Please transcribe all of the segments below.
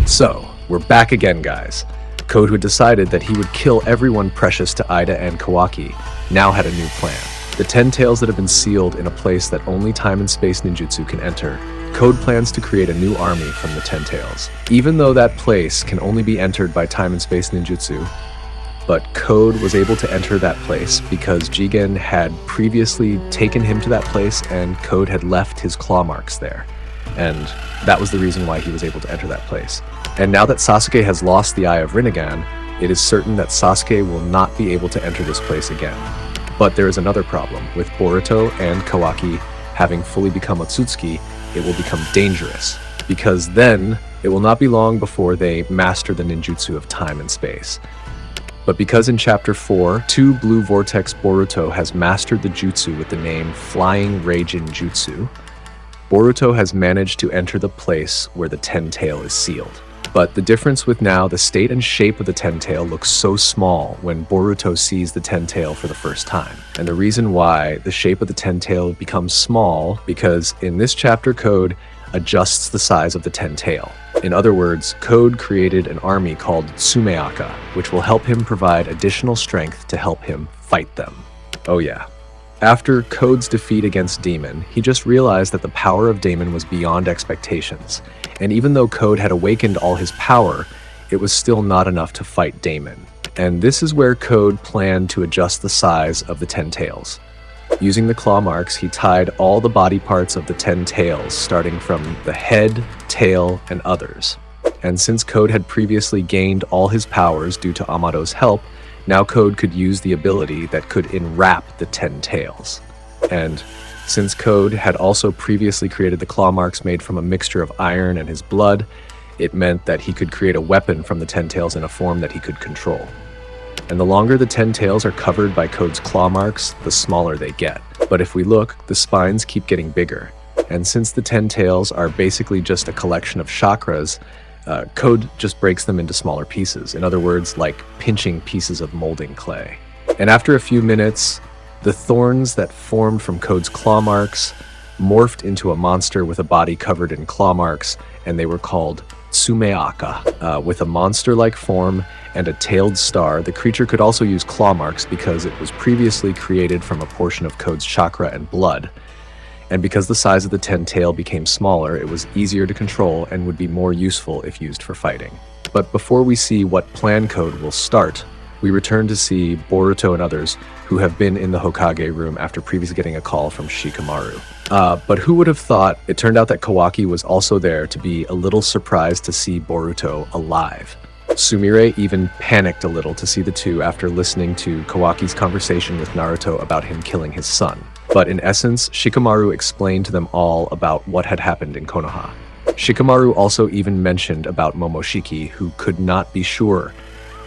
So, we're back again, guys. Code, who had decided that he would kill everyone precious to Aida and Kawaki, now had a new plan. The 10 tails that have been sealed in a place that only time and space ninjutsu can enter, Code plans to create a new army from the 10 tails. Even though that place can only be entered by time and space ninjutsu, but Code was able to enter that place because Jigen had previously taken him to that place and Code had left his claw marks there. And that was the reason why he was able to enter that place. And now that Sasuke has lost the Eye of Rinnegan, it is certain that Sasuke will not be able to enter this place again. But there is another problem. With Boruto and Kawaki having fully become Otsutsuki, it will become dangerous, because then it will not be long before they master the ninjutsu of time and space. But because in Chapter 4, 2 Blue Vortex Boruto has mastered the jutsu with the name Flying Reijin Jutsu, Boruto has managed to enter the place where the 10 tail is sealed. But the difference with now, the state and shape of the 10 tail looks so small when Boruto sees the 10 tail for the first time. And the reason why the shape of the 10 tail becomes small, because in this chapter, Code adjusts the size of the 10 tail. In other words, Code created an army called Tsumeaka, which will help him provide additional strength to help him fight them. Oh yeah. After Code's defeat against Demon, he just realized that the power of Damon was beyond expectations. And even though Code had awakened all his power, it was still not enough to fight Damon. And this is where Code planned to adjust the size of the 10 tails. Using the claw marks, he tied all the body parts of the 10 tails, starting from the head, tail, and others. And since Code had previously gained all his powers due to Amado's help, now Code could use the ability that could enwrap the 10 tails. And since Code had also previously created the claw marks made from a mixture of iron and his blood, it meant that he could create a weapon from the 10 tails in a form that he could control. And the longer the 10 tails are covered by Code's claw marks, the smaller they get. But if we look, the spines keep getting bigger. And since the 10 tails are basically just a collection of chakras, Code just breaks them into smaller pieces. In other words, like pinching pieces of molding clay. And after a few minutes, the thorns that formed from Code's claw marks morphed into a monster with a body covered in claw marks, and they were called Tsumeaka. With a monster-like form and a tailed star, the creature could also use claw marks because it was previously created from a portion of Code's chakra and blood. And because the size of the 10 tail became smaller, it was easier to control and would be more useful if used for fighting. But before we see what plan Code will start, we return to see Boruto and others who have been in the Hokage room after previously getting a call from Shikamaru. But who would have thought it turned out that Kawaki was also there to be a little surprised to see Boruto alive. Sumire even panicked a little to see the two after listening to Kawaki's conversation with Naruto about him killing his son. But in essence, Shikamaru explained to them all about what had happened in Konoha. Shikamaru also even mentioned about Momoshiki, who could not be sure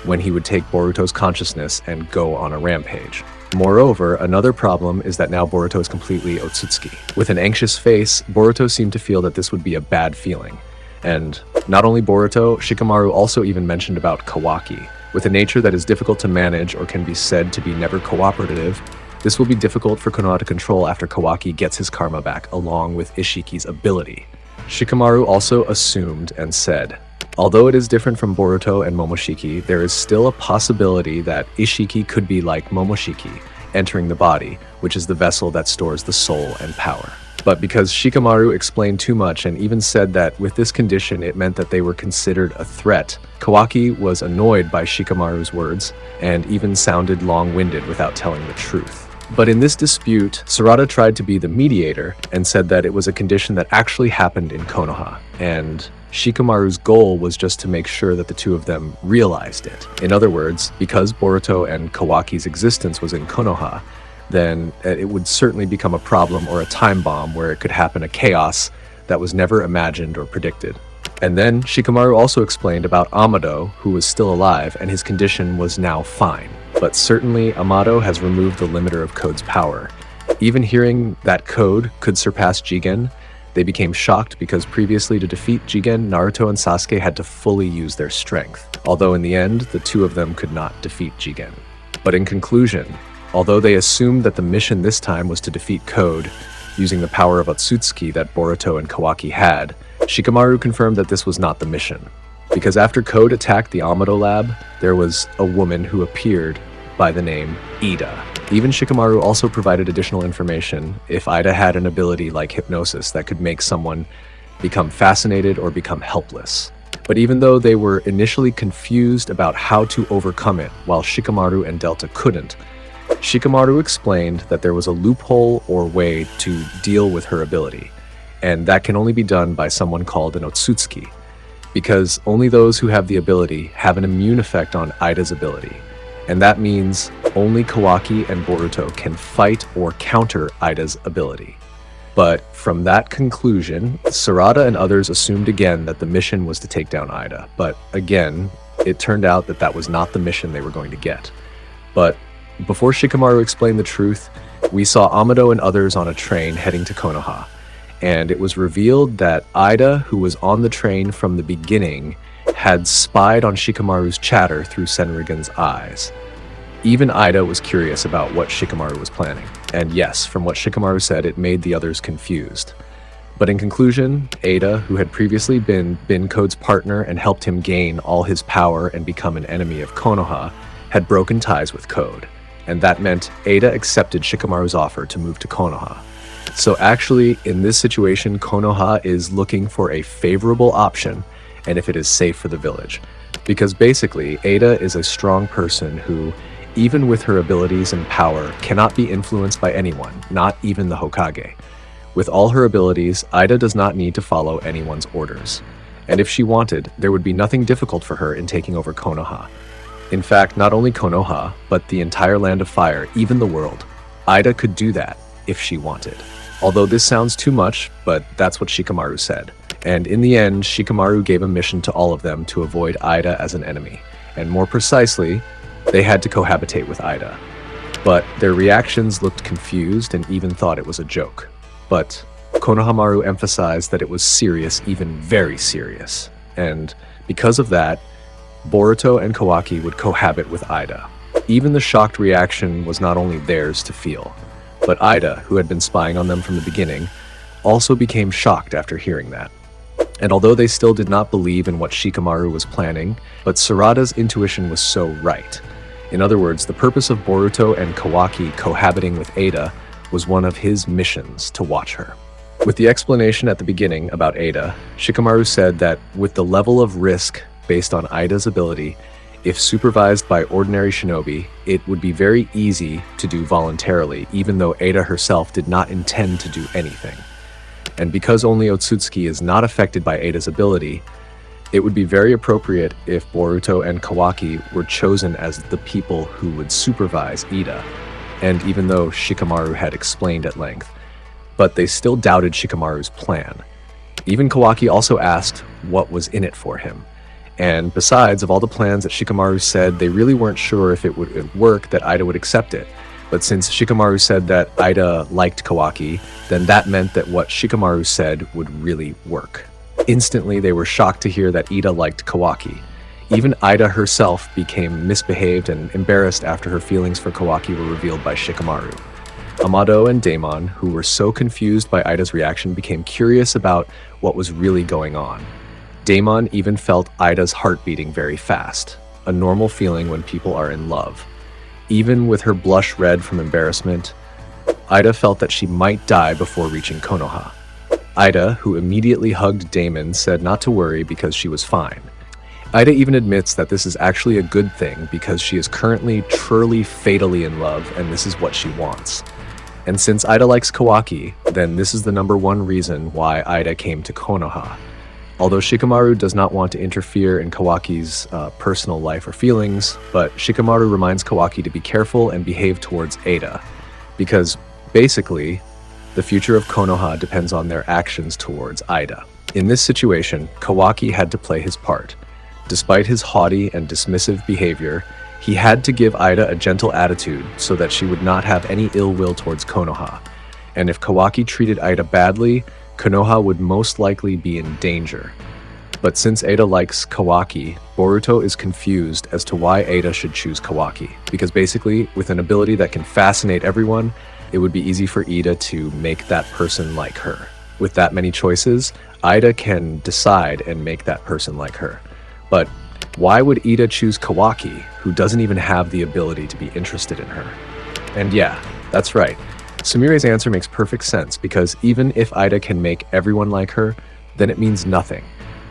when he would take Boruto's consciousness and go on a rampage. Moreover, another problem is that now Boruto is completely Otsutsuki. With an anxious face, Boruto seemed to feel that this would be a bad feeling. And not only Boruto, Shikamaru also even mentioned about Kawaki. With a nature that is difficult to manage or can be said to be never cooperative, this will be difficult for Konoha to control after Kawaki gets his karma back, along with Ishiki's ability. Shikamaru also assumed and said, although it is different from Boruto and Momoshiki, there is still a possibility that Ishiki could be like Momoshiki, entering the body, which is the vessel that stores the soul and power. But because Shikamaru explained too much and even said that with this condition it meant that they were considered a threat, Kawaki was annoyed by Shikamaru's words and even sounded long-winded without telling the truth. But in this dispute, Sarada tried to be the mediator and said that it was a condition that actually happened in Konoha, and Shikamaru's goal was just to make sure that the two of them realized it. In other words, because Boruto and Kawaki's existence was in Konoha, then it would certainly become a problem or a time bomb where it could happen a chaos that was never imagined or predicted. And then Shikamaru also explained about Amado, who was still alive, and his condition was now fine. But certainly Amado has removed the limiter of Code's power. Even hearing that Code could surpass Jigen, they became shocked because previously to defeat Jigen, Naruto and Sasuke had to fully use their strength. Although in the end, the two of them could not defeat Jigen. But in conclusion, Although they assumed that the mission this time was to defeat Code, using the power of Otsutsuki that Boruto and Kawaki had, Shikamaru confirmed that this was not the mission. Because after Code attacked the Amado lab, there was a woman who appeared by the name Aida. Even Shikamaru also provided additional information if Aida had an ability like hypnosis that could make someone become fascinated or become helpless. But even though they were initially confused about how to overcome it, while Shikamaru and Delta couldn't, Shikamaru explained that there was a loophole or way to deal with her ability, and that can only be done by someone called an Otsutsuki, because only those who have the ability have an immune effect on Aida's ability, and that means only Kawaki and Boruto can fight or counter Aida's ability. But from that conclusion, Sarada and others assumed again that the mission was to take down Aida, but again, it turned out that that was not the mission they were going to get. But before Shikamaru explained the truth, we saw Amado and others on a train heading to Konoha, and it was revealed that Aida, who was on the train from the beginning, had spied on Shikamaru's chatter through Senrigan's eyes. Even Aida was curious about what Shikamaru was planning, and yes, from what Shikamaru said, it made the others confused. But in conclusion, Aida, who had previously been Code's partner and helped him gain all his power and become an enemy of Konoha, had broken ties with Code, and that meant Aida accepted Shikamaru's offer to move to Konoha. So actually, in this situation, Konoha is looking for a favorable option, and if it is safe for the village. Because basically, Aida is a strong person who, even with her abilities and power, cannot be influenced by anyone, not even the Hokage. With all her abilities, Aida does not need to follow anyone's orders. And if she wanted, there would be nothing difficult for her in taking over Konoha. In fact, not only Konoha, but the entire Land of Fire, even the world. Aida could do that if she wanted. Although this sounds too much, but that's what Shikamaru said. And in the end, Shikamaru gave a mission to all of them to avoid Aida as an enemy. And more precisely, they had to cohabitate with Aida. But their reactions looked confused and even thought it was a joke. But Konohamaru emphasized that it was serious, even very serious. And because of that, Boruto and Kawaki would cohabit with Aida. Even the shocked reaction was not only theirs to feel, but Aida, who had been spying on them from the beginning, also became shocked after hearing that. And although they still did not believe in what Shikamaru was planning, but Sarada's intuition was so right. In other words, the purpose of Boruto and Kawaki cohabiting with Aida was one of his missions to watch her. With the explanation at the beginning about Aida, Shikamaru said that with the level of risk based on Aida's ability, if supervised by ordinary shinobi, it would be very easy to do voluntarily, even though Aida herself did not intend to do anything. And because only Otsutsuki is not affected by Aida's ability, it would be very appropriate if Boruto and Kawaki were chosen as the people who would supervise Aida. And even though Shikamaru had explained at length, but they still doubted Shikamaru's plan. Even Kawaki also asked what was in it for him. And besides, of all the plans that Shikamaru said, they really weren't sure if it would work that Aida would accept it. But since Shikamaru said that Aida liked Kawaki, then that meant that what Shikamaru said would really work. Instantly, they were shocked to hear that Aida liked Kawaki. Even Aida herself became misbehaved and embarrassed after her feelings for Kawaki were revealed by Shikamaru. Amado and Daemon, who were so confused by Aida's reaction, became curious about what was really going on. Daemon even felt Aida's heart beating very fast, a normal feeling when people are in love. Even with her blush red from embarrassment, Aida felt that she might die before reaching Konoha. Aida, who immediately hugged Daemon, said not to worry because she was fine. Aida even admits that this is actually a good thing because she is currently truly fatally in love and this is what she wants. And since Aida likes Kawaki, then this is the #1 reason why Aida came to Konoha. Although Shikamaru does not want to interfere in Kawaki's personal life or feelings, but Shikamaru reminds Kawaki to be careful and behave towards Aida, because basically, the future of Konoha depends on their actions towards Aida. In this situation, Kawaki had to play his part. Despite his haughty and dismissive behavior, he had to give Aida a gentle attitude so that she would not have any ill will towards Konoha. And if Kawaki treated Aida badly, Konoha would most likely be in danger. But since Aida likes Kawaki, Boruto is confused as to why Aida should choose Kawaki. Because basically, with an ability that can fascinate everyone, it would be easy for Aida to make that person like her. With that many choices, Aida can decide and make that person like her. But why would Aida choose Kawaki, who doesn't even have the ability to be interested in her? And yeah, that's right. Sumire's answer makes perfect sense, because even if Aida can make everyone like her, then it means nothing.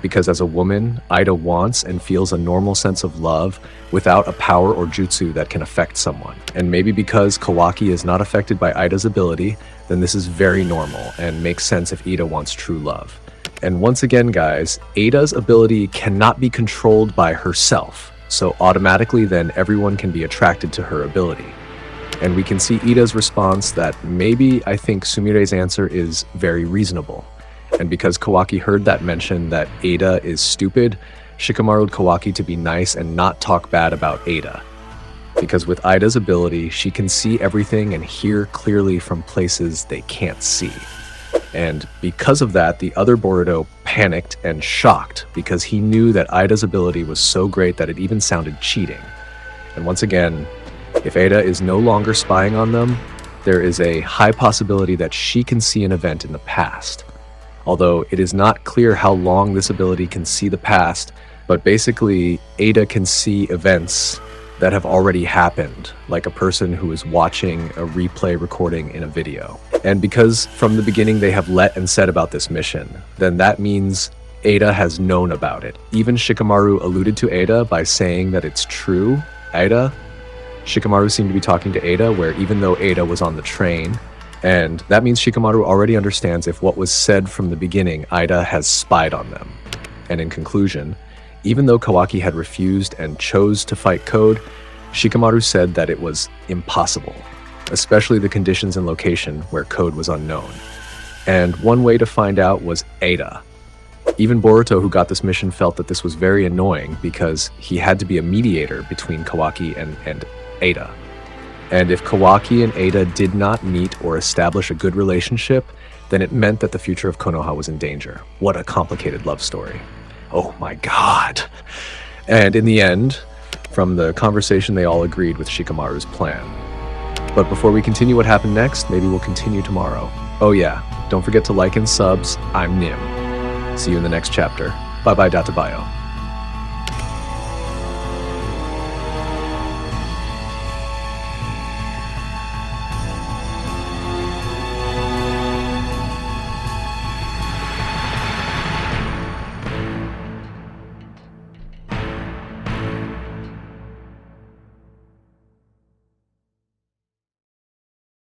Because as a woman, Aida wants and feels a normal sense of love without a power or jutsu that can affect someone. And maybe because Kawaki is not affected by Aida's ability, then this is very normal and makes sense if Aida wants true love. And once again, guys, Aida's ability cannot be controlled by herself, so automatically then everyone can be attracted to her ability. And we can see Aida's response that maybe I think Sumire's answer is very reasonable. And because Kawaki heard that mention that Aida is stupid, Shikamaru'd Kawaki to be nice and not talk bad about Aida. Because with Aida's ability, she can see everything and hear clearly from places they can't see. And because of that, the other Boruto panicked and shocked because he knew that Aida's ability was so great that it even sounded cheating. And once again, if Aida is no longer spying on them, there is a high possibility that she can see an event in the past. Although it is not clear how long this ability can see the past, but basically Aida can see events that have already happened, like a person who is watching a replay recording in a video. And because from the beginning they have let and said about this mission, then that means Aida has known about it. Even Shikamaru alluded to Aida by saying that it's true. Aida? Shikamaru seemed to be talking to Aida, where even though Aida was on the train, and that means Shikamaru already understands if what was said from the beginning, Aida has spied on them. And in conclusion, even though Kawaki had refused and chose to fight Code, Shikamaru said that it was impossible, especially the conditions and location where Code was unknown. And one way to find out was Aida. Even Boruto, who got this mission, felt that this was very annoying because he had to be a mediator between Kawaki and Aida. And if Kawaki and Aida did not meet or establish a good relationship, then it meant that the future of Konoha was in danger. What a complicated love story. Oh my god. And in the end, from the conversation, they all agreed with Shikamaru's plan. But before we continue what happened next, maybe we'll continue tomorrow. Oh yeah, don't forget to like and subs. I'm Nim. See you in the next chapter. Bye bye, Databayo.